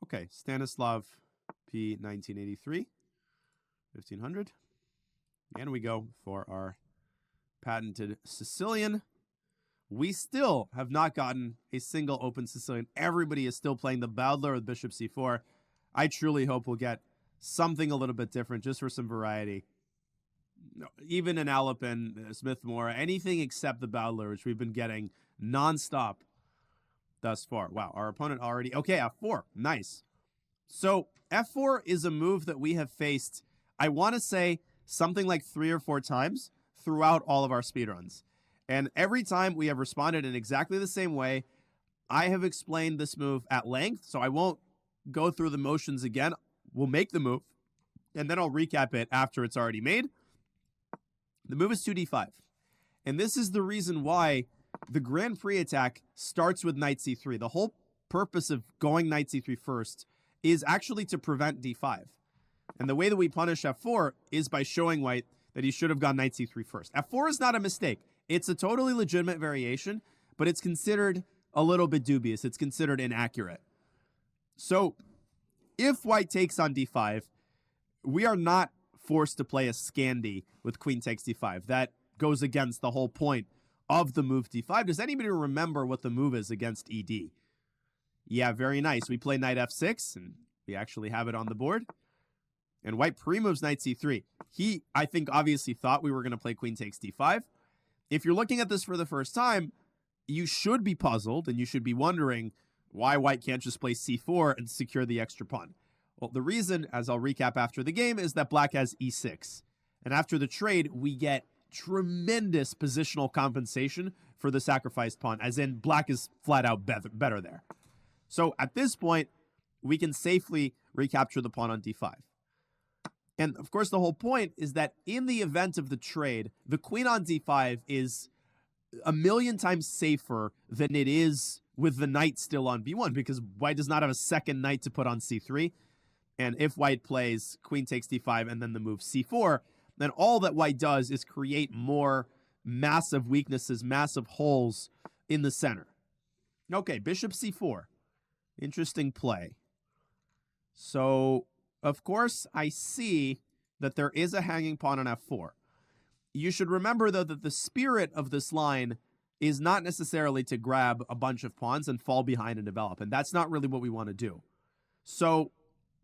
Okay, Stanislav P. 1983, 1500. And we go for our patented Sicilian. We still have not gotten a single open Sicilian. Everybody is still playing the Bowdler with Bishop C4. I truly hope we'll get something a little bit different just for some variety. Even an Alapin, Smith-Morra, anything except the Bowdler, which we've been getting nonstop thus far. Wow, our opponent already... Okay, F4. Nice. So F4 is a move that we have faced, I want to say, something like 3 or 4 times throughout all of our speedruns. And every time we have responded in exactly the same way. I have explained this move at length, so I won't go through the motions again. We'll make the move, and then I'll recap it after it's already made. The move is 2d5. And this is the reason why the Grand Prix attack starts with knight c3. The whole purpose of going knight c3 first is actually to prevent d5. And the way that we punish f4 is by showing white that he should have gone knight c3 first. f4 is not a mistake. It's a totally legitimate variation, but it's considered a little bit dubious. It's considered inaccurate. So if white takes on d5, we are not forced to play a Scandi with queen takes d5. That goes against the whole point of the move d5. Does anybody remember what the move is against ed? Yeah, very nice. We play knight f6, and we actually have it on the board. And white pre-moves knight c3. He, I think, obviously thought we were going to play queen takes d5. If you're looking at this for the first time, you should be puzzled, and you should be wondering why white can't just play c4 and secure the extra pawn. Well, the reason, as I'll recap after the game, is that black has e6. And after the trade, we get tremendous positional compensation for the sacrificed pawn, as in black is flat out better there. So at this point, we can safely recapture the pawn on d5. And of course, the whole point is that in the event of the trade, the queen on d5 is a million times safer than it is with the knight still on b1, because white does not have a second knight to put on c3. And if white plays queen takes d5 and then the move c4, then all that white does is create more massive weaknesses, massive holes in the center. Okay, bishop c4. Interesting play. So, of course, I see that there is a hanging pawn on f4. You should remember, though, that the spirit of this line is not necessarily to grab a bunch of pawns and fall behind and develop, and that's not really what we want to do. So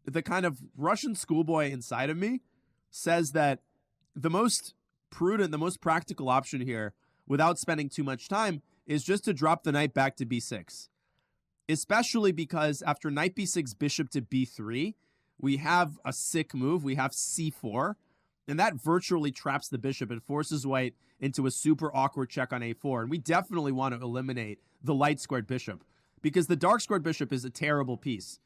the kind of Russian schoolboy inside of me says that the most prudent, the most practical option here, without spending too much time, is just to drop the knight back to b6. Especially because after knight b6, bishop to b3, we have a sick move. We have c4, and that virtually traps the bishop and forces white into a super awkward check on a4. And we definitely want to eliminate the light squared bishop, because the dark squared bishop is a terrible piece.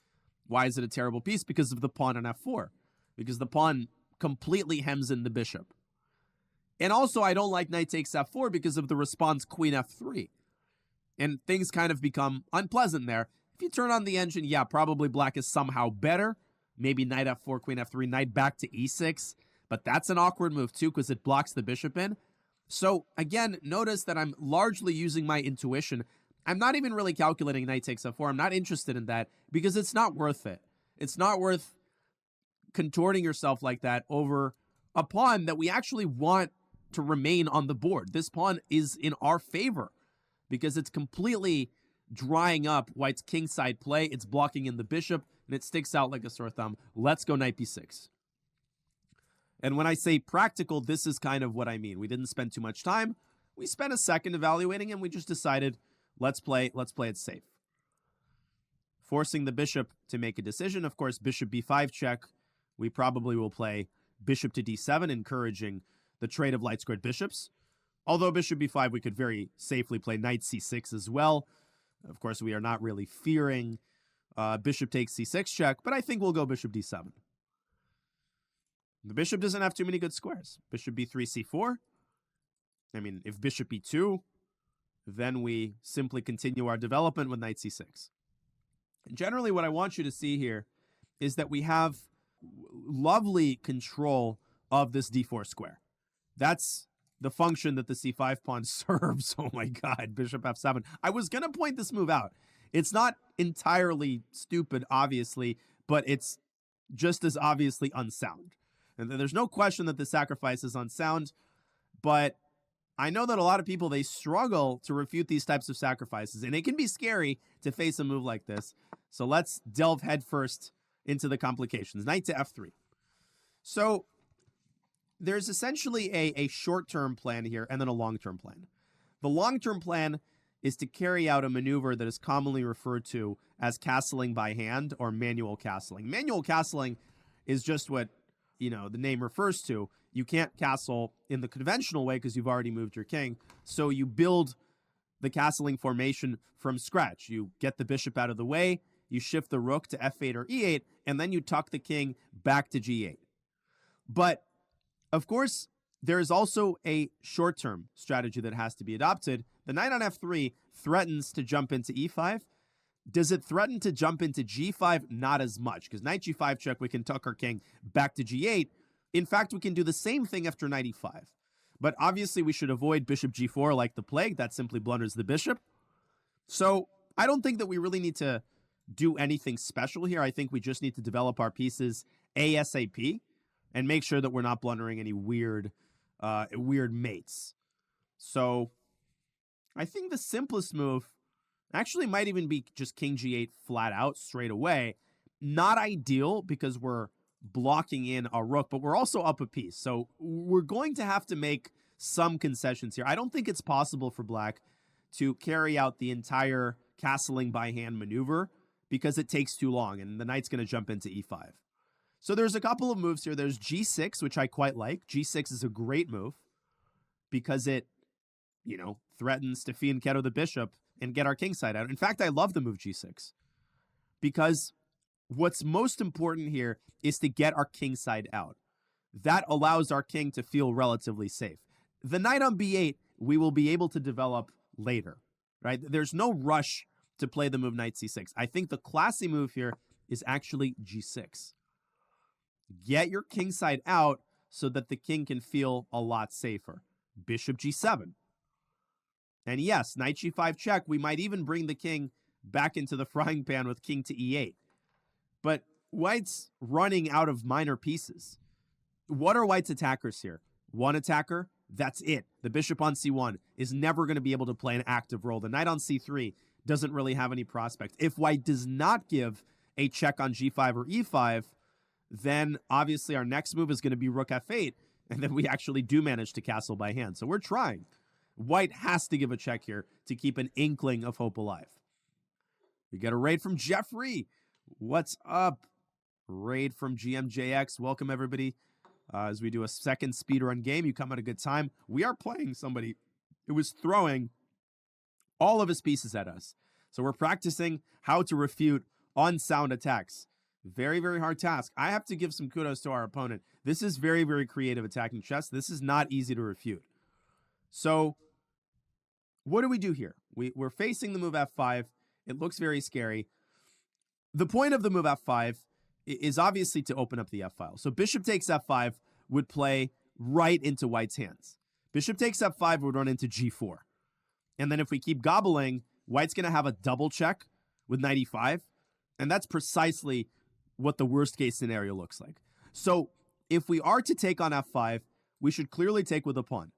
Why is it a terrible piece? Because of the pawn on f4. Because the pawn completely hems in the bishop. And also, I don't like knight takes f4 because of the response queen f3. And things kind of become unpleasant there. If you turn on the engine, yeah, probably black is somehow better. Maybe knight f4, queen f3, knight back to e6. But that's an awkward move too, because it blocks the bishop in. So again, notice that I'm largely using my intuition. I'm not even really calculating knight takes f4. I'm not interested in that because it's not worth it. It's not worth contorting yourself like that over a pawn that we actually want to remain on the board. This pawn is in our favor because it's completely drying up white's kingside play. It's blocking in the bishop, and it sticks out like a sore thumb. Let's go knight b6. And when I say practical, this is kind of what I mean. We didn't spend too much time. We spent a second evaluating, and we just decided, let's play it safe. Forcing the bishop to make a decision. Of course, bishop b5 check. We probably will play bishop to d7, encouraging the trade of light squared bishops. Although bishop b5, we could very safely play knight c6 as well. Of course, we are not really fearing bishop takes c6 check, but I think we'll go bishop d7. The bishop doesn't have too many good squares. Bishop b3, c4. I mean, if bishop b2, then we simply continue our development with knight c6. And generally, what I want you to see here is that we have lovely control of this d4 square. That's the function that the c5 pawn serves. Oh my god, bishop f7. I was going to point this move out. It's not entirely stupid, obviously, but it's just as obviously unsound. And there's no question that the sacrifice is unsound, but I know that a lot of people, they struggle to refute these types of sacrifices, and it can be scary to face a move like this. So let's delve headfirst into the complications. Knight to f3. So there's essentially a short-term plan here and then a long-term plan. The long-term plan is to carry out a maneuver that is commonly referred to as castling by hand or manual castling. Manual castling is just what, the name refers to. You can't castle in the conventional way because you've already moved your king. So you build the castling formation from scratch. You get the bishop out of the way, you shift the rook to f8 or e8, and then you tuck the king back to g8. But, of course, there is also a short-term strategy that has to be adopted. The knight on f3 threatens to jump into e5. Does it threaten to jump into g5? Not as much, because knight g5 check, we can tuck our king back to g8. In fact, we can do the same thing after knight e5. But obviously, we should avoid bishop g4 like the plague. That simply blunders the bishop. So I don't think that we really need to do anything special here. I think we just need to develop our pieces ASAP and make sure that we're not blundering any weird mates. So I think the simplest move actually might even be just king g8 flat out straight away. Not ideal because we're blocking in our rook, but we're also up a piece. So we're going to have to make some concessions here. I don't think it's possible for black to carry out the entire castling by hand maneuver because it takes too long and the knight's going to jump into e5. So there's a couple of moves here. There's g6, which I quite like. g6 is a great move because it, threatens to fianchetto the bishop and get our king side out. In fact, I love the move g6 because what's most important here is to get our king side out. That allows our king to feel relatively safe. The knight on b8, we will be able to develop later, right? There's no rush to play the move knight c6. I think the classy move here is actually g6. Get your king side out so that the king can feel a lot safer. Bishop g7. And yes, knight g5 check, we might even bring the king back into the frying pan with king to e8. But white's running out of minor pieces. What are white's attackers here? One attacker, that's it. The bishop on c1 is never going to be able to play an active role. The knight on c3 doesn't really have any prospect. If white does not give a check on g5 or e5, then obviously our next move is going to be rook f8, and then we actually do manage to castle by hand. So we're trying. White has to give a check here to keep an inkling of hope alive. We get a raid from Jeffrey. What's up? Raid from GMJX. Welcome, everybody. As we do a second speedrun game, you come at a good time. We are playing somebody who was throwing all of his pieces at us. So we're practicing how to refute unsound attacks. Very, very hard task. I have to give some kudos to our opponent. This is very, very creative attacking chess. This is not easy to refute. So what do we do here? We're facing the move f5. It looks very scary. The point of the move f5 is obviously to open up the f-file. So bishop takes f5 would play right into white's hands. Bishop takes f5 would run into g4. And then if we keep gobbling, white's going to have a double check with knight e5. And that's precisely what the worst case scenario looks like. So if we are to take on f5, we should clearly take with a pawn.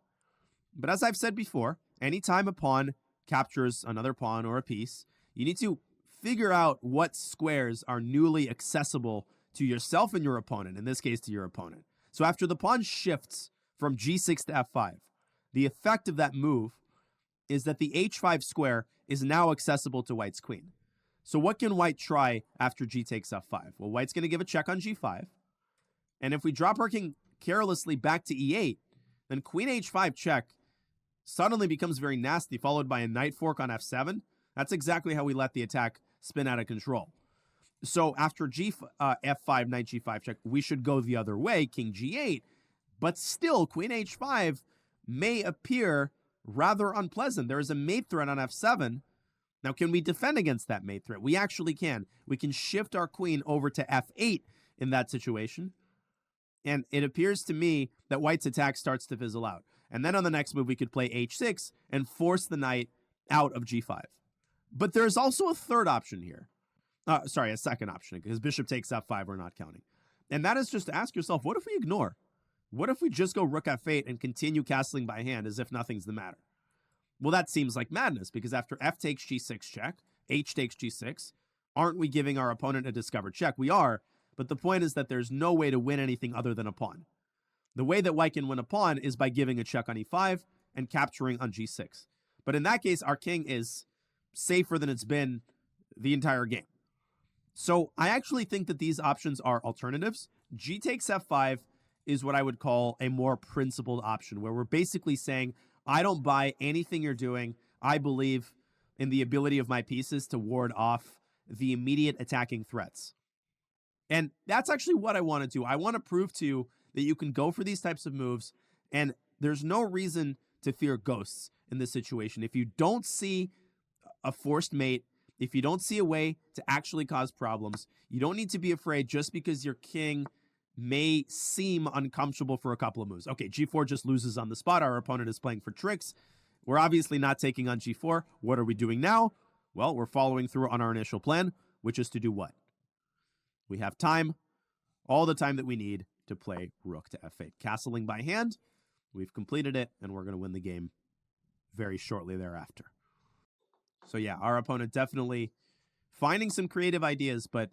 But as I've said before, anytime a pawn captures another pawn or a piece, you need to figure out what squares are newly accessible to yourself and your opponent, in this case to your opponent. So after the pawn shifts from g6 to f5, the effect of that move is that the h5 square is now accessible to white's queen. So what can white try after g takes f5? Well, white's going to give a check on g5. And if we drop our king carelessly back to e8, then queen h5 check suddenly becomes very nasty, followed by a knight fork on f7. That's exactly how we let the attack spin out of control. So after f5, knight g5 check, we should go the other way, king g8. But still, queen h5 may appear rather unpleasant. There is a mate threat on f7. Now, can we defend against that mate threat? We actually can. We can shift our queen over to f8 in that situation. And it appears to me that white's attack starts to fizzle out. And then on the next move, we could play h6 and force the knight out of g5. But there's also a third option here. Sorry, a second option, because bishop takes f5, we're not counting. And that is just to ask yourself, what if we ignore? What if we just go rook f8 and continue castling by hand as if nothing's the matter? Well, that seems like madness, because after f takes g6 check, h takes g6, aren't we giving our opponent a discovered check? We are, but the point is that there's no way to win anything other than a pawn. The way that white can win a pawn is by giving a check on e5 and capturing on g6. But in that case, our king is safer than it's been the entire game. So I actually think that these options are alternatives. G takes f5 is what I would call a more principled option, where we're basically saying, I don't buy anything you're doing. I believe in the ability of my pieces to ward off the immediate attacking threats. And that's actually what I want to do. I want to prove to you that you can go for these types of moves, and there's no reason to fear ghosts in this situation. If you don't see a forced mate, if you don't see a way to actually cause problems, you don't need to be afraid just because your king may seem uncomfortable for a couple of moves. Okay, g4 just loses on the spot. Our opponent is playing for tricks. We're obviously not taking on g4. What are we doing now? Well, we're following through on our initial plan, which is to do what? We have time, all the time that we need to play rook to f8. Castling by hand, we've completed it, and we're going to win the game very shortly thereafter. So yeah, our opponent definitely finding some creative ideas, but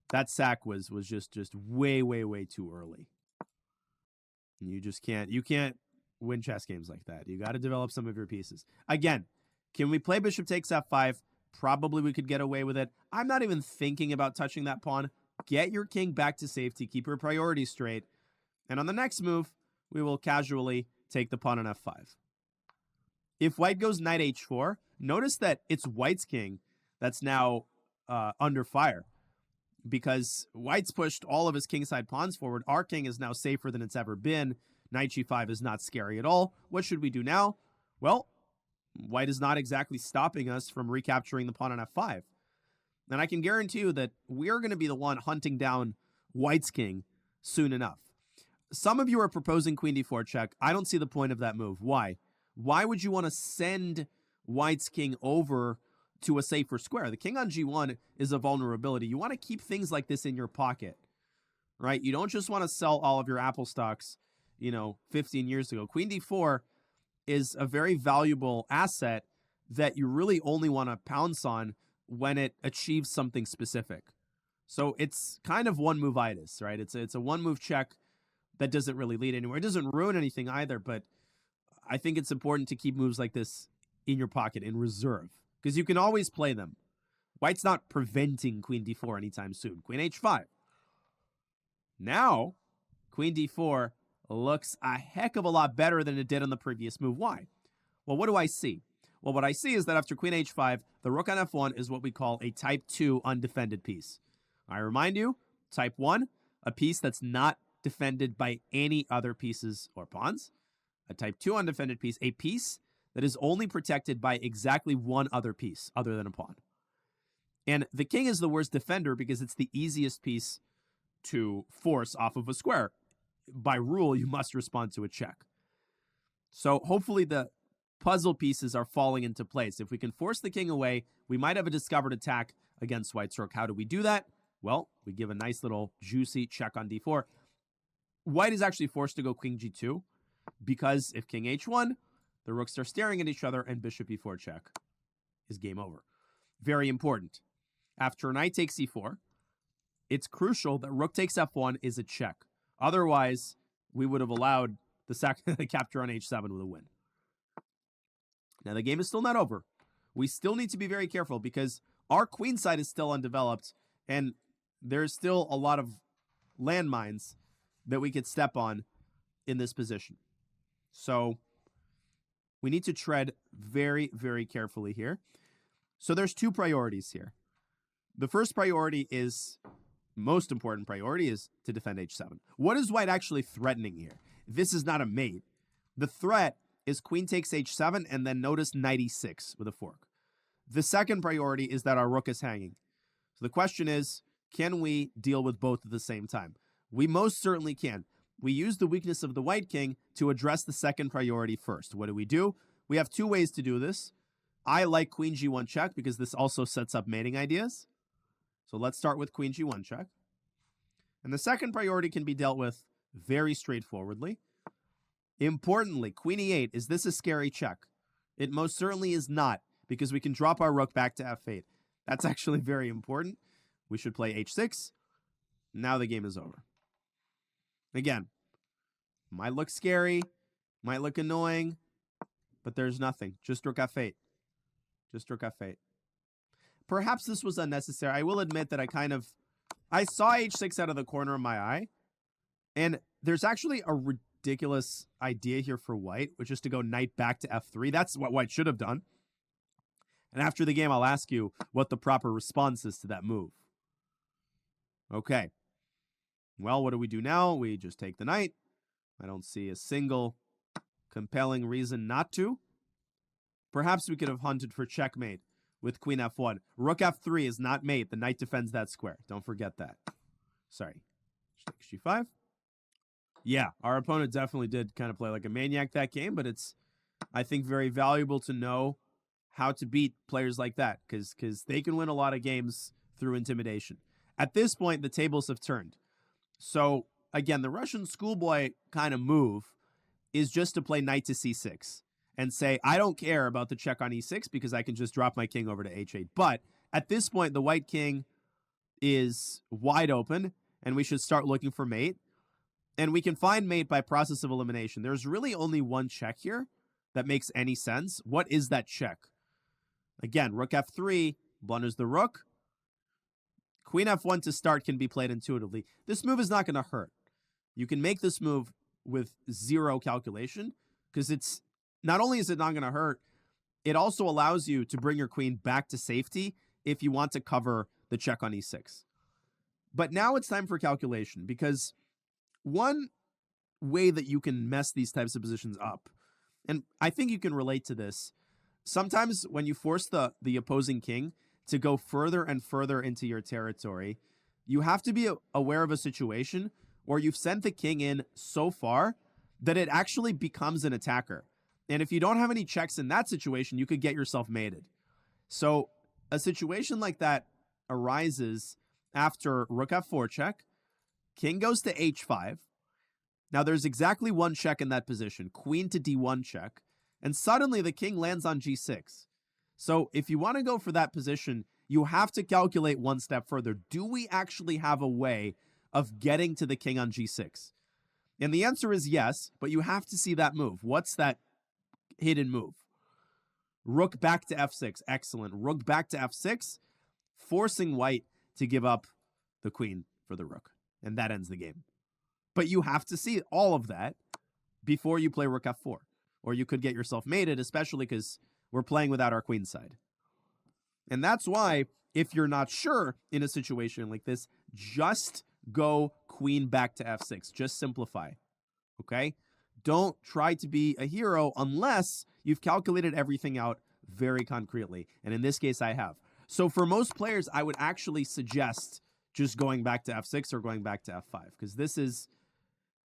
that sack was just way, way, way too early. You just can't win chess games like that. You got to develop some of your pieces. Again, can we play bishop takes f5? Probably we could get away with it. I'm not even thinking about touching that pawn. Get your king back to safety. Keep your priorities straight. And on the next move, we will casually take the pawn on f5. If white goes knight h4, notice that it's white's king that's now under fire, because white's pushed all of his kingside pawns forward. Our king is now safer than it's ever been. Knight g5 is not scary at all. What should we do now? Well, white is not exactly stopping us from recapturing the pawn on f5. And I can guarantee you that we're going to be the one hunting down white's king soon enough. Some of you are proposing queen d4 check. I don't see the point of that move. Why? Why would you want to send white's king over to a safer square? The king on g1 is a vulnerability. You want to keep things like this in your pocket, right? You don't just want to sell all of your Apple stocks, 15 years ago. Queen d4 is a very valuable asset that you really only want to pounce on when it achieves something specific. So it's kind of one move-itis, right? It's a one-move check that doesn't really lead anywhere. It doesn't ruin anything either, but I think it's important to keep moves like this in your pocket, in reserve, because you can always play them. White's not preventing queen d4 anytime soon. Queen h5. Now, queen d4 looks a heck of a lot better than it did on the previous move. Why? Well, what do I see? Well, what I see is that after queen h5, the rook on f1 is what we call a type 2 undefended piece. I remind you, type 1, a piece that's not defended by any other pieces or pawns. A type 2 undefended piece, a piece that is only protected by exactly one other piece other than a pawn. And the king is the worst defender because it's the easiest piece to force off of a square. By rule, you must respond to a check. So hopefully the puzzle pieces are falling into place. If we can force the king away, we might have a discovered attack against white's rook. How do we do that? Well, we give a nice little juicy check on d4. White is actually forced to go king g2, because if king h1, the rooks are staring at each other, and bishop e4 check is game over. Very important. After knight takes e4, it's crucial that rook takes f1 is a check. Otherwise, we would have allowed the capture on h7 with a win. Now, the game is still not over. We still need to be very careful because our queen side is still undeveloped, and there's still a lot of landmines that we could step on in this position. So we need to tread very, very carefully here. So there's two priorities here. The first priority is, most important priority, is to defend h7. What is white actually threatening here? This is not a mate. The threat is queen takes h7 and then notice knight e6 with a fork. The second priority is that our rook is hanging. So the question is, can we deal with both at the same time? We most certainly can. We use the weakness of the white king to address the second priority first. What do? We have two ways to do this. I like queen g1 check because this also sets up mating ideas. So let's start with queen g1 check. And the second priority can be dealt with very straightforwardly. Importantly, queen e8, is this a scary check? It most certainly is not, because we can drop our rook back to f8. That's actually very important. We should play h6. Now the game is over. Again, might look scary, might look annoying, but there's nothing. Just rook f8. Just rook f8. Perhaps this was unnecessary. I will admit that I saw h6 out of the corner of my eye, and there's actually a ridiculous idea here for white, which is to go knight back to f3. That's what white should have done. And after the game, I'll ask you what the proper response is to that move. Okay. Well, what do we do now? We just take the knight. I don't see a single compelling reason not to. Perhaps we could have hunted for checkmate with queen f1. Rook f3 is not mate. The knight defends that square. Don't forget that. Sorry. G5. Yeah, our opponent definitely did kind of play like a maniac that game, but it's, I think, very valuable to know how to beat players like that, because they can win a lot of games through intimidation. At this point, the tables have turned. So, again, the Russian schoolboy kind of move is just to play knight to c6 and say, I don't care about the check on e6 because I can just drop my king over to h8. But at this point, the white king is wide open, and we should start looking for mate. And we can find mate by process of elimination. There's really only one check here that makes any sense. What is that check? Again, rook f3 blunders the rook. Queen f1 to start can be played intuitively. This move is not going to hurt. You can make this move with zero calculation, because it's not only is it not going to hurt, it also allows you to bring your queen back to safety if you want to cover the check on e6. But now it's time for calculation, because one way that you can mess these types of positions up, and I think you can relate to this, sometimes when you force the opposing king to go further and further into your territory, you have to be aware of a situation where you've sent the king in so far that it actually becomes an attacker. And if you don't have any checks in that situation, you could get yourself mated. So a situation like that arises after rook f4 check, king goes to h5. Now there's exactly one check in that position, queen to d1 check, and suddenly the king lands on g6. So if you want to go for that position, you have to calculate one step further. Do we actually have a way of getting to the king on g6? And the answer is yes, but you have to see that move. What's that hidden move? Rook back to f6. Excellent. Rook back to f6, forcing white to give up the queen for the rook. And that ends the game. But you have to see all of that before you play rook f4. Or you could get yourself mated, especially because we're playing without our queen side. And that's why, if you're not sure in a situation like this, just go queen back to f6. Just simplify. Okay? Don't try to be a hero unless you've calculated everything out very concretely. And in this case, I have. So for most players, I would actually suggest just going back to f6 or going back to f5. Because this is,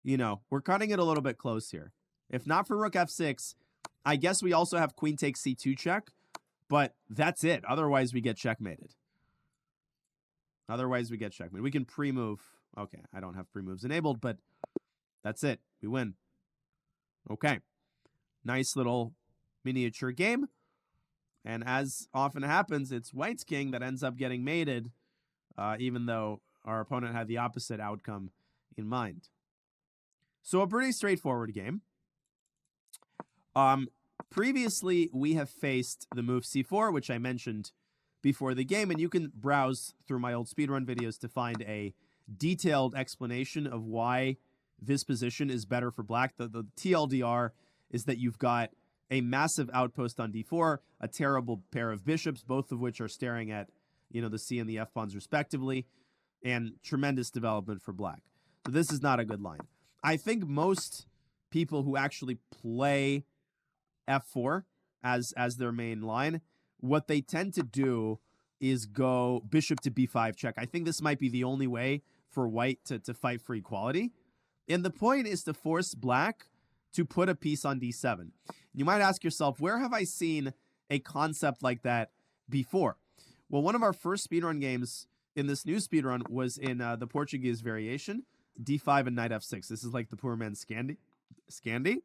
we're cutting it a little bit close here. If not for rook f6, I guess we also have queen takes c2 check, but that's it. Otherwise, we get checkmated. We can pre-move. Okay, I don't have pre-moves enabled, but that's it. We win. Okay. Nice little miniature game. And as often happens, it's white's king that ends up getting mated, even though our opponent had the opposite outcome in mind. So a pretty straightforward game. Previously, we have faced the move c4, which I mentioned before the game, and you can browse through my old speedrun videos to find a detailed explanation of why this position is better for black. The TLDR is that you've got a massive outpost on d4, a terrible pair of bishops, both of which are staring at, the c and the f pawns respectively, and tremendous development for black. So this is not a good line. I think most people who actually play f4 as their main line, what they tend to do is go bishop to b5 check. I think this might be the only way for white to fight for equality. And the point is to force black to put a piece on d7. You might ask yourself, where have I seen a concept like that before? Well, one of our first speedrun games in this new speedrun was in the Portuguese variation, d5 and knight f6. This is like the poor man's Scandi.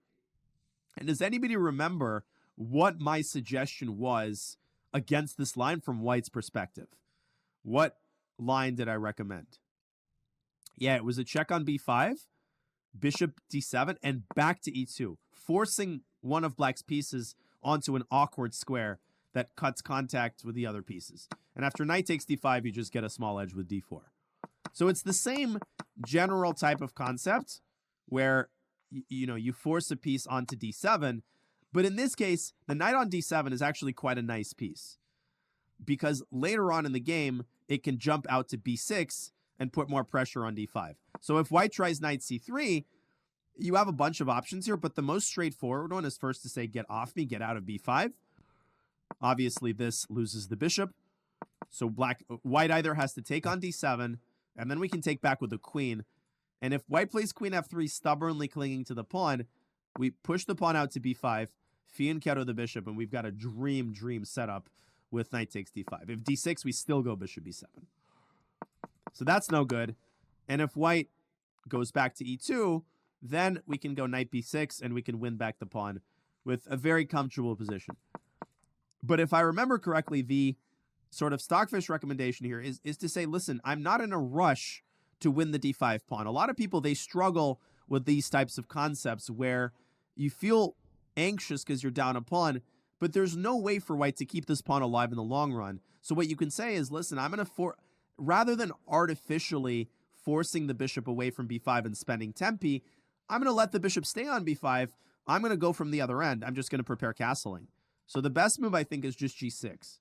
And does anybody remember what my suggestion was against this line from white's perspective? What line did I recommend? Yeah, it was a check on b5, bishop d7, and back to e2, forcing one of black's pieces onto an awkward square that cuts contact with the other pieces. And after knight takes d5, you just get a small edge with d4. So it's the same general type of concept where you force a piece onto d7, but in this case, the knight on d7 is actually quite a nice piece because later on in the game, it can jump out to b6 and put more pressure on d5. So if white tries knight c3, you have a bunch of options here, but the most straightforward one is first to say, get off me, get out of b5. Obviously, this loses the bishop. So white either has to take on d7, and then we can take back with the queen. And if white plays queen f3, stubbornly clinging to the pawn, we push the pawn out to b5, fianchetto the bishop, and we've got a dream setup with knight takes d5. If d6, we still go bishop b7. So that's no good. And if white goes back to e2, then we can go knight b6, and we can win back the pawn with a very comfortable position. But if I remember correctly, the sort of stockfish recommendation here is to say, listen, I'm not in a rush to win the d5 pawn. A lot of people, they struggle with these types of concepts where you feel anxious because you're down a pawn, but there's no way for white to keep this pawn alive in the long run. So what you can say is, listen, I'm going to, rather than artificially forcing the bishop away from b5 and spending tempi, I'm going to let the bishop stay on b5. I'm going to go from the other end. I'm just going to prepare castling. So the best move, I think, is just g6.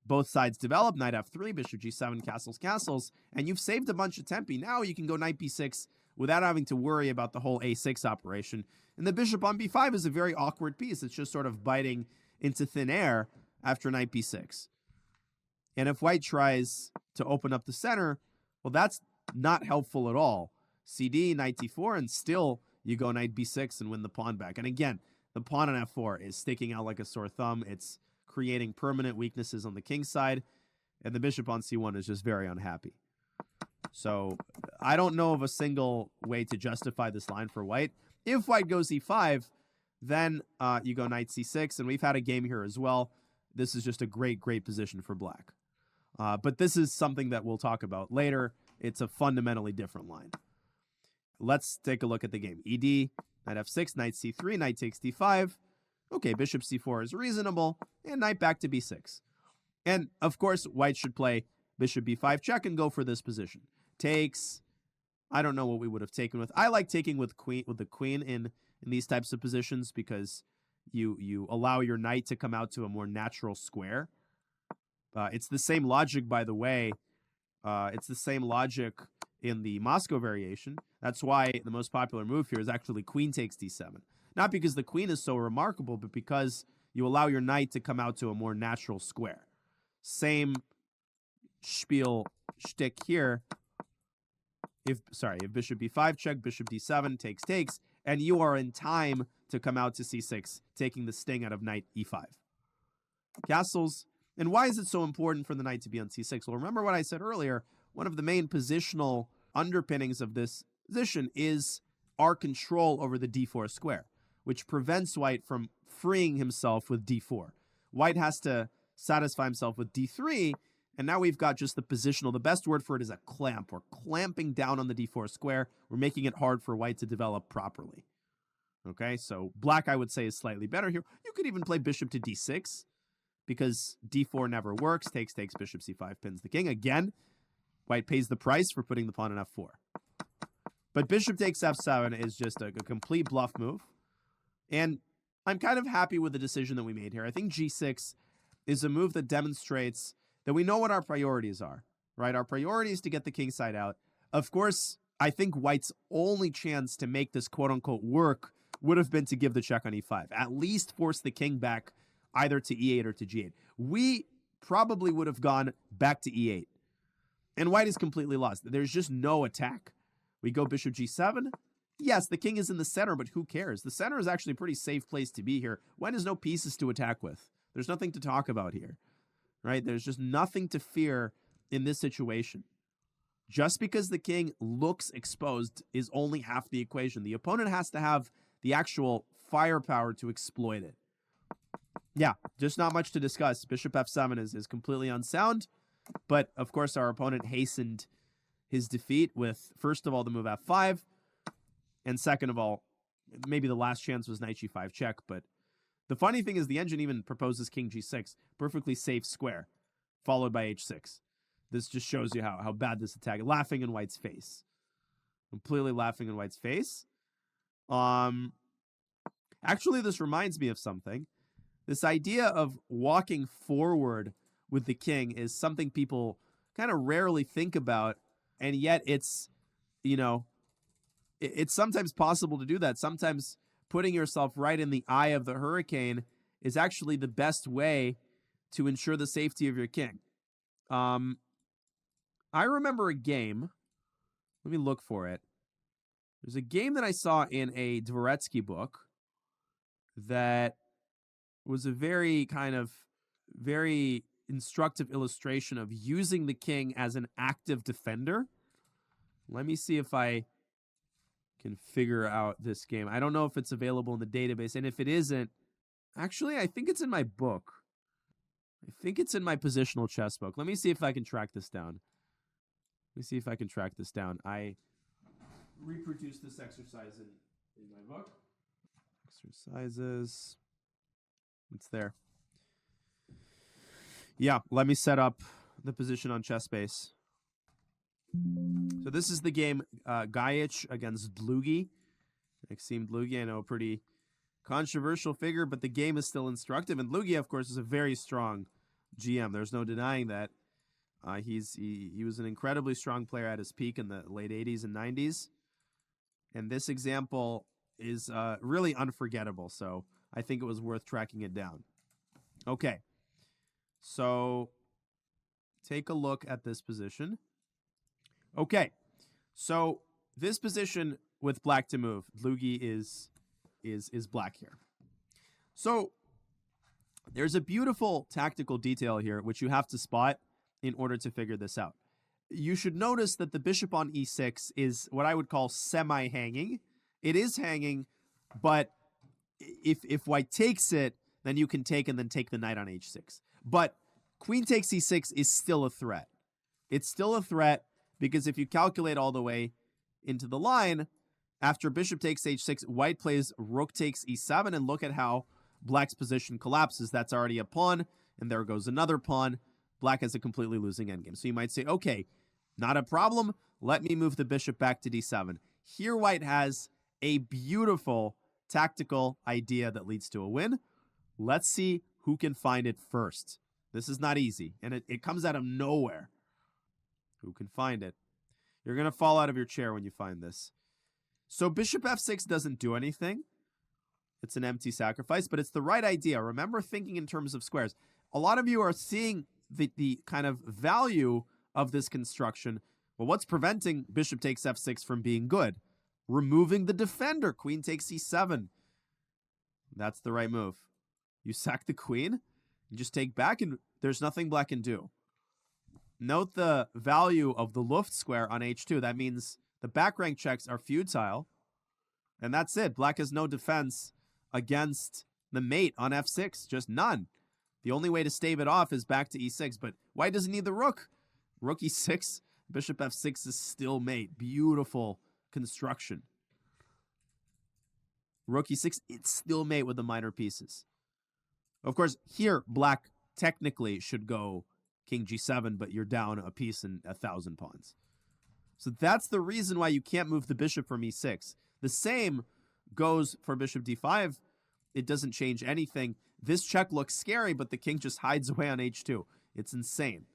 Both sides develop, knight f3, bishop g7, castles, and you've saved a bunch of tempi. Now you can go knight b6 without having to worry about the whole a6 operation. And the bishop on b5 is a very awkward piece. It's just sort of biting into thin air after knight b6. And if white tries to open up the center, well, that's not helpful at all. cd, knight d4, and still you go knight b6 and win the pawn back. And again, the pawn on f4 is sticking out like a sore thumb. It's creating permanent weaknesses on the king side, and the bishop on c1 is just very unhappy. So I don't know of a single way to justify this line for white. If white goes e5, then you go knight c6, and we've had a game here as well. This is just a great position for black. But this is something that we'll talk about later. It's a fundamentally different line. Let's take a look at the game. ed, knight f6, knight c3, knight takes d5. Okay, bishop c4 is reasonable, and knight back to b6. And, of course, white should play bishop b5 check and go for this position. Takes, I don't know what we would have taken with. I like taking with the queen in these types of positions because you allow your knight to come out to a more natural square. It's the same logic, by the way. It's the same logic in the Moscow variation. That's why the most popular move here is actually queen takes d7. Not because the queen is so remarkable, but because you allow your knight to come out to a more natural square. Same spiel shtick here. If bishop b5 check, bishop d7, takes, and you are in time to come out to c6, taking the sting out of knight e5. Castles. And why is it so important for the knight to be on c6? Well, remember what I said earlier. One of the main positional underpinnings of this position is our control over the d4 square, which prevents white from freeing himself with d4. White has to satisfy himself with d3, and now we've got just the positional. The best word for it is a clamp. We're clamping down on the d4 square. We're making it hard for white to develop properly. Okay, so black, I would say, is slightly better here. You could even play bishop to d6 because d4 never works. Takes, bishop c5 pins the king. Again, white pays the price for putting the pawn on f4. But bishop takes f7 is just a complete bluff move. And I'm kind of happy with the decision that we made here. I think g6 is a move that demonstrates that we know what our priorities are, right? Our priority is to get the king side out. Of course, I think white's only chance to make this quote-unquote work would have been to give the check on e5. At least force the king back either to e8 or to g8. We probably would have gone back to e8. And white is completely lost. There's just no attack. We go bishop g7. Yes, the king is in the center, but who cares? The center is actually a pretty safe place to be here. White has no pieces to attack with. There's nothing to talk about here, right? There's just nothing to fear in this situation. Just because the king looks exposed is only half the equation. The opponent has to have the actual firepower to exploit it. Yeah, just not much to discuss. Bishop f7 is completely unsound. But, of course, our opponent hastened his defeat with, first of all, the move f5. And second of all, maybe the last chance was knight g5 check. But the funny thing is the engine even proposes king g6. Perfectly safe square, followed by h6. This just shows you how bad this attack is. Laughing in white's face. Completely laughing in white's face. Actually, this reminds me of something. This idea of walking forward with the king is something people kind of rarely think about, and yet it's, you know, it's sometimes possible to do that. Sometimes putting yourself right in the eye of the hurricane is actually the best way to ensure the safety of your king. I remember a game. Let me look for it. There's a game that I saw in a Naroditsky book that was a very instructive illustration of using the king as an active defender. Let me see if I can figure out this game. I don't know if it's available in the database, and if it isn't, actually, I think it's in my book. I think it's in my positional chess book. Let me see if I can track this down. I reproduced this exercise in my book. Exercises. It's there. Yeah, let me set up the position on ChessBase. So this is the game Gajic against Dlugy. Maxime Dlugy, I know, a pretty controversial figure, but the game is still instructive. And Dlugy, of course, is a very strong GM. There's no denying that. He was an incredibly strong player at his peak in the late 80s and 90s. And this example is really unforgettable, so I think it was worth tracking it down. Okay, so take a look at this position. Okay, so this position with black to move, Dlugy is black here. So there's a beautiful tactical detail here which you have to spot in order to figure this out. You should notice that the bishop on e6 is what I would call semi-hanging. It is hanging, but if white takes it, then you can take and then take the knight on h6. But queen takes e6 is still a threat. It's still a threat because if you calculate all the way into the line, after bishop takes h6, white plays rook takes e7, and look at how black's position collapses. That's already a pawn, and there goes another pawn. Black has a completely losing endgame. So you might say, okay, not a problem. Let me move the bishop back to d7. Here white has a beautiful tactical idea that leads to a win. Let's see who can find it first. This is not easy, and it comes out of nowhere. Who can find it? You're going to fall out of your chair when you find this. So bishop f6 doesn't do anything. It's an empty sacrifice, but it's the right idea. Remember thinking in terms of squares. A lot of you are seeing the kind of value of this construction. Well, what's preventing bishop takes f6 from being good? Removing the defender. Queen takes e7. That's the right move. You sack the queen, you just take back, and there's nothing black can do. Note the value of the Luft square on h2. That means the back rank checks are futile, and that's it. Black has no defense against the mate on f6, just none. The only way to stave it off is back to e6, but white doesn't need the rook. Rook e6, bishop f6 is still mate. Beautiful construction. Rook e6, it's still mate with the minor pieces. Of course, here, black technically should go king g7, but you're down a piece in 1,000 pawns. So that's the reason why you can't move the bishop from e6. The same goes for bishop d5. It doesn't change anything. This check looks scary, but the king just hides away on h2. It's insane.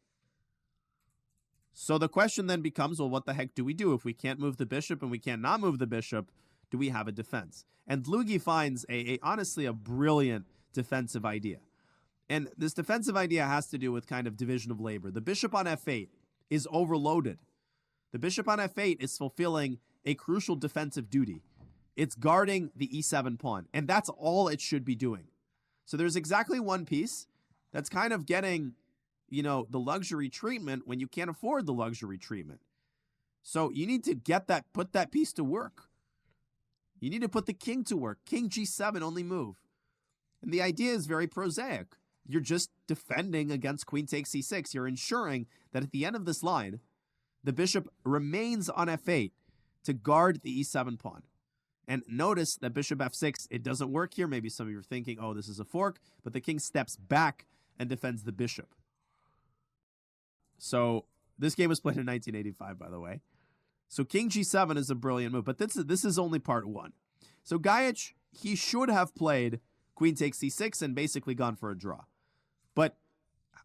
So the question then becomes, well, what the heck do we do? If we can't move the bishop and we can't not move the bishop, do we have a defense? And Dlugy finds honestly a brilliant defensive idea. And this defensive idea has to do with kind of division of labor. The bishop on f8 is overloaded. The bishop on f8 is fulfilling a crucial defensive duty. It's guarding the e7 pawn, and that's all it should be doing. So there's exactly one piece that's kind of getting, you know, the luxury treatment when you can't afford the luxury treatment. So you need to put that piece to work. You need to put the king to work. King G7, only move. And the idea is very prosaic. You're just defending against queen takes C6. You're ensuring that at the end of this line, the bishop remains on F8 to guard the E7 pawn. And notice that bishop F6, it doesn't work here. Maybe some of you are thinking, oh, this is a fork. But the king steps back and defends the bishop. So this game was played in 1985, by the way. So king G7 is a brilliant move. But this is only part one. So Gajic, he should have played queen takes C6 and basically gone for a draw. But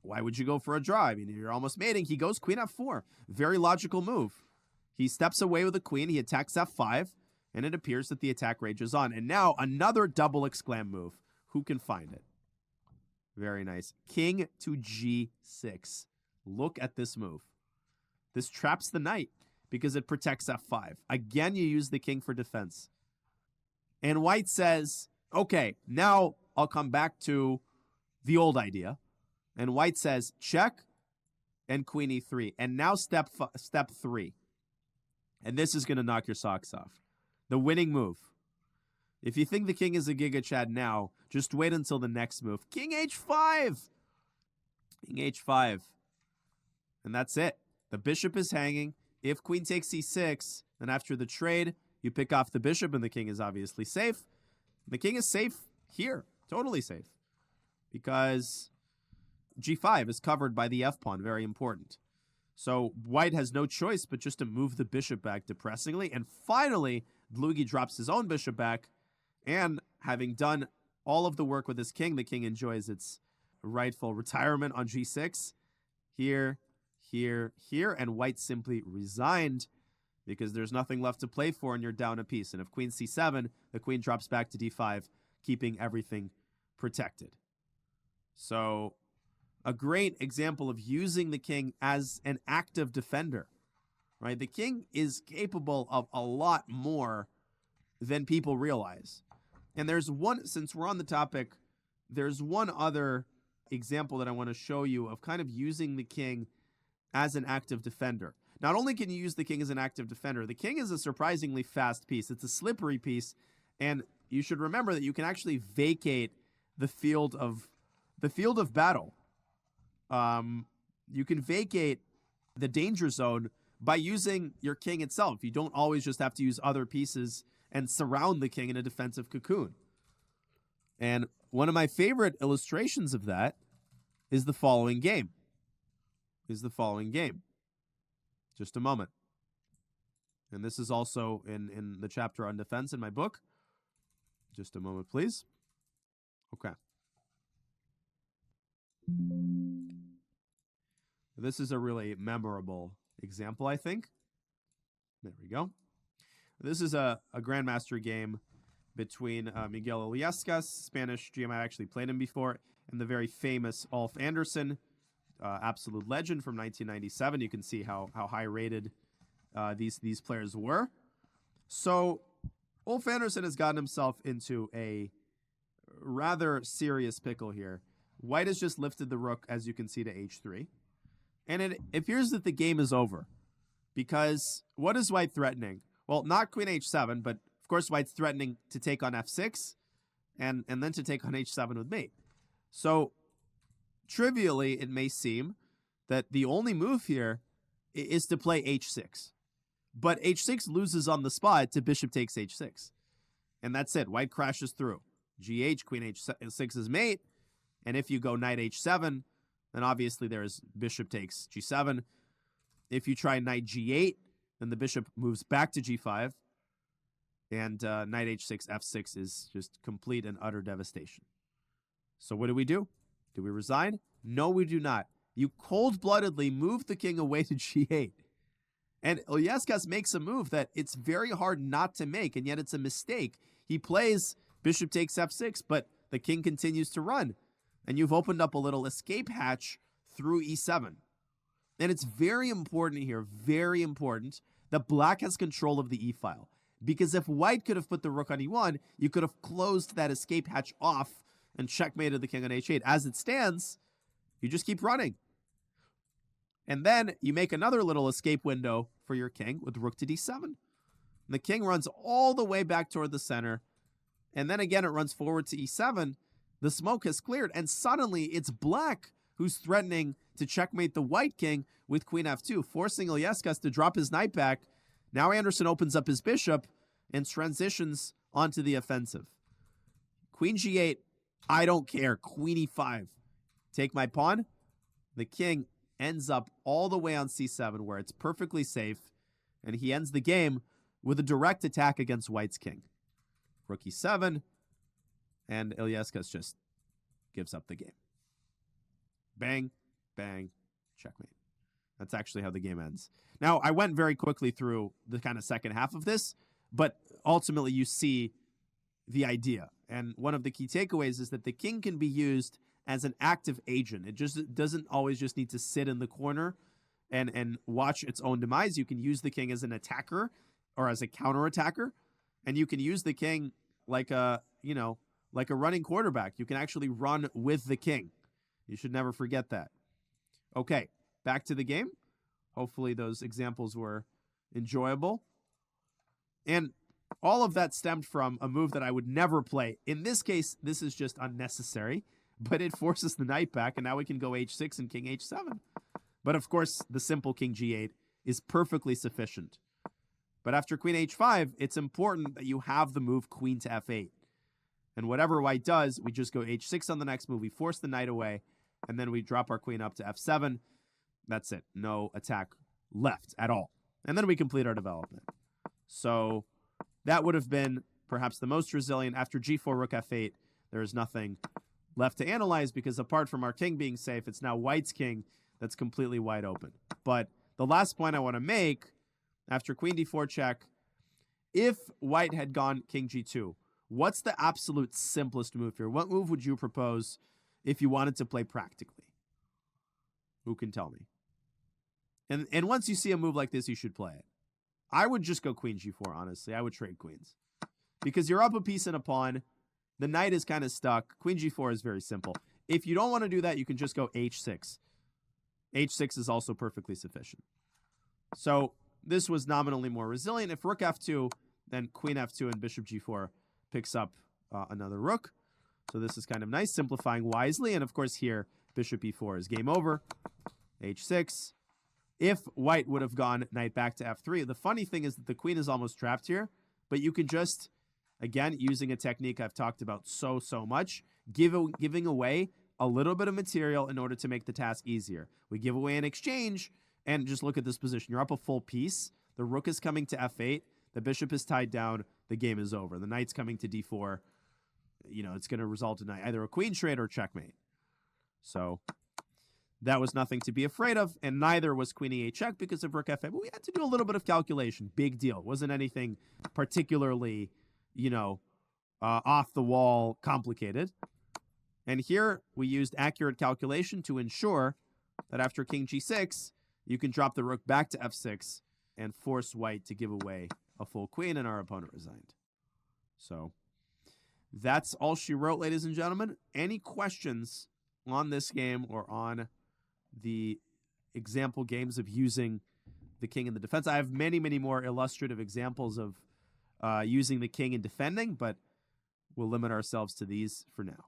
why would you go for a draw? I mean, you're almost mating. He goes queen F4. Very logical move. He steps away with the queen. He attacks F5. And it appears that the attack rages on. And now another double exclam move. Who can find it? Very nice. King to G6. Look at this move. This traps the knight because it protects F5. Again, you use the king for defense. And white says, okay, now I'll come back to the old idea. And white says, check and queen E3. And now step 3. And this is going to knock your socks off. The winning move. If you think the king is a Giga Chad now, just wait until the next move. King H5. King H5. And that's it. The bishop is hanging. If queen takes C6, then after the trade, you pick off the bishop and the king is obviously safe. The king is safe here. Totally safe. Because G5 is covered by the F pawn. Very important. So white has no choice but just to move the bishop back depressingly. And finally, Dlugi drops his own bishop back. And having done all of the work with his king, the king enjoys its rightful retirement on G6. Here, here, here. And white simply resigned because there's nothing left to play for and you're down a piece. And if queen C7, the queen drops back to D5, keeping everything protected. So a great example of using the king as an active defender, right? The king is capable of a lot more than people realize. And there's one, since we're on the topic, there's one other example that I want to show you of kind of using the king as an active defender. Not only can you use the king as an active defender, the king is a surprisingly fast piece. It's a slippery piece, and you should remember that you can actually vacate the field of battle. You can vacate the danger zone by using your king itself. You don't always just have to use other pieces and surround the king in a defensive cocoon. And one of my favorite illustrations of that is the following game. Just a moment. And this is also in the chapter on defense in my book. Just a moment, please. Okay. This is a really memorable example, I think. There we go. This is a Grandmaster game between Miguel Illescas, Spanish GM. I actually played him before, and the very famous Ulf Andersson, absolute legend from 1997. You can see how high rated these players were. So Ulf Andersson has gotten himself into a rather serious pickle here. White has just lifted the rook, as you can see, to H3. And it appears that the game is over. Because what is white threatening? Well, not queen H7, but of course white's threatening to take on F6 and then to take on H7 with mate. So trivially, it may seem that the only move here is to play H6. But H6 loses on the spot to bishop takes H6. And that's it. White crashes through. GH, queen H6 is mate. And if you go knight H7, then obviously there's bishop takes G7. If you try knight G8, then the bishop moves back to G5. And knight H6, F6 is just complete and utter devastation. So what do? Do we resign? No, we do not. You cold-bloodedly move the king away to G8. And Illescas makes a move that it's very hard not to make, and yet it's a mistake. He plays bishop takes F6, but the king continues to run. And you've opened up a little escape hatch through E7. And it's very important here, very important, that black has control of the E-file. Because if white could have put the rook on E1, you could have closed that escape hatch off and checkmated the king on h8. As it stands, you just keep running. And then you make another little escape window for your king with rook to d7. And the king runs all the way back toward the center. And then again, it runs forward to e7. The smoke has cleared, and suddenly it's black who's threatening to checkmate the white king with queen f2, forcing Ilyauskas to drop his knight back. Now Anderson opens up his bishop and transitions onto the offensive. Queen g8, I don't care. Queen e5. Take my pawn. The king ends up all the way on c7 where it's perfectly safe, and he ends the game with a direct attack against white's king. Rook e7, and Ilyauskas just gives up the game. Bang, bang, checkmate. That's actually how the game ends. Now, I went very quickly through the kind of second half of this, but ultimately you see the idea. And one of the key takeaways is that the king can be used as an active agent. It just doesn't always just need to sit in the corner and watch its own demise. You can use the king as an attacker or as a counterattacker, and you can use the king like a running quarterback. You can actually run with the king. You should never forget that. Okay, back to the game. Hopefully those examples were enjoyable. And all of that stemmed from a move that I would never play. In this case, this is just unnecessary, but it forces the knight back, and now we can go h6 and king h7. But of course, the simple king g8 is perfectly sufficient. But after queen h5, it's important that you have the move queen to f8. And whatever white does, we just go h6 on the next move. We force the knight away, and then we drop our queen up to f7. That's it. No attack left at all. And then we complete our development. So that would have been perhaps the most resilient. After g4, rook f8, there is nothing left to analyze because apart from our king being safe, it's now white's king that's completely wide open. But the last point I want to make, after queen d4 check, if white had gone king g2, what's the absolute simplest move here? What move would you propose if you wanted to play practically? Who can tell me? And once you see a move like this, you should play it. I would just go queen g4, honestly. I would trade queens. Because you're up a piece and a pawn. The knight is kind of stuck. Queen g4 is very simple. If you don't want to do that, you can just go h6. h6 is also perfectly sufficient. So this was nominally more resilient. If rook f2, then queen f2 and bishop g4 picks up another rook. So this is kind of nice, simplifying wisely. And of course here, bishop e4 is game over. h6. If white would have gone knight back to f3, the funny thing is that the queen is almost trapped here, but you can just, again, using a technique I've talked about so much, giving away a little bit of material in order to make the task easier. We give away an exchange, and just look at this position. You're up a full piece. The rook is coming to f8. The bishop is tied down. The game is over. The knight's coming to d4. You know, it's going to result in either a queen trade or checkmate. So that was nothing to be afraid of, and neither was queen e8 check because of rook f8. But we had to do a little bit of calculation. Big deal. It wasn't anything particularly, off the wall complicated. And here we used accurate calculation to ensure that after king g6, you can drop the rook back to f6 and force white to give away a full queen, and our opponent resigned. So that's all she wrote, ladies and gentlemen. Any questions on this game or on the example games of using the king in the defense? I have many more illustrative examples of using the king in defending, but we'll limit ourselves to these for now.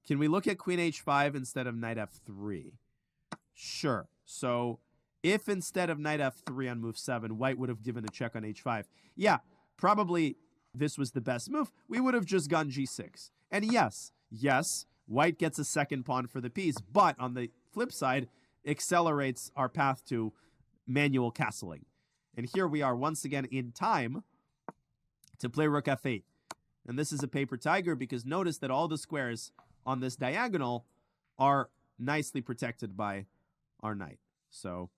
Can we look at queen h5 instead of knight f3? Sure. So if instead of knight f3 on move 7, white would have given a check on h5, yeah, probably this was the best move. We would have just gone g6. And yes, white gets a second pawn for the piece, but on the flip side, accelerates our path to manual castling. And here we are once again in time to play rook f8. And this is a paper tiger because notice that all the squares on this diagonal are nicely protected by our knight. So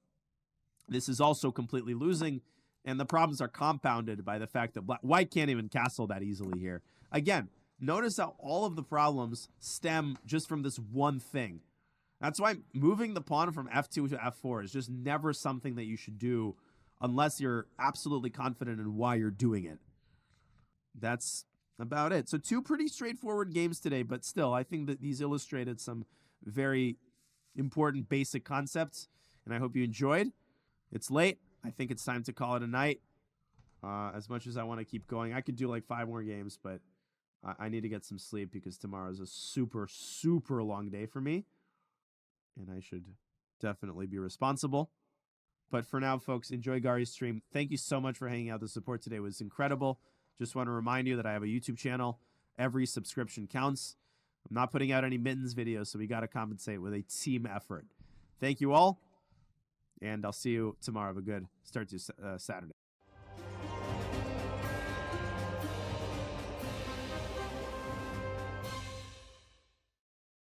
this is also completely losing, and the problems are compounded by the fact that white can't even castle that easily here. Again, notice how all of the problems stem just from this one thing. That's why moving the pawn from f2 to f4 is just never something that you should do unless you're absolutely confident in why you're doing it. That's about it. So 2 pretty straightforward games today, but still, I think that these illustrated some very important basic concepts, and I hope you enjoyed. It's late. I think it's time to call it a night. As much as I want to keep going, I could do like 5 more games, but I need to get some sleep because tomorrow is a super, super long day for me, and I should definitely be responsible. But for now, folks, enjoy Gari's stream. Thank you so much for hanging out. The support today was incredible. Just want to remind you that I have a YouTube channel. Every subscription counts. I'm not putting out any mittens videos, so we got to compensate with a team effort. Thank you all, and I'll see you tomorrow. Have a good start to Saturday.